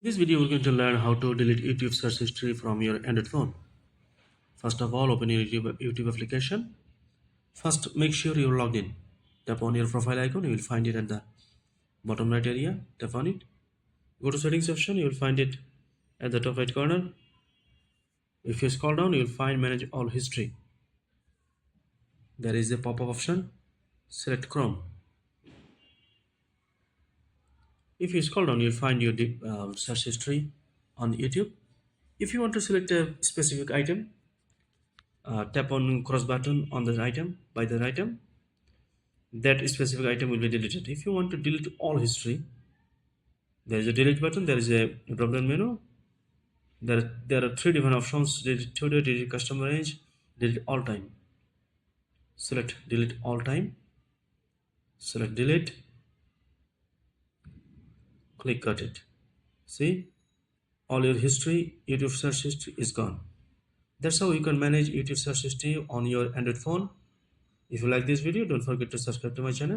In this video, we're going to learn how to delete YouTube search history from your Android phone. First of all, open your YouTube application. First, make sure you're logged in. Tap on your profile icon, you will find it at the bottom right area. Tap on it. Go to settings option, you will find it at the top right corner. If you scroll down, you will find manage all history. There is a pop-up option. Select Chrome. If you scroll down, you'll find your search history on YouTube. If you want to select a specific item, tap on cross button on the item. By the item, that specific item will be deleted. If you want to delete all history, there is a delete button. There is a drop down menu. There are three different options: delete today, delete custom range, delete all time. Select delete all time. Select delete. Click cut it. See, all your history, YouTube search history is gone. That's how you can manage YouTube search history on your Android phone. If you like this video, don't forget to subscribe to my channel.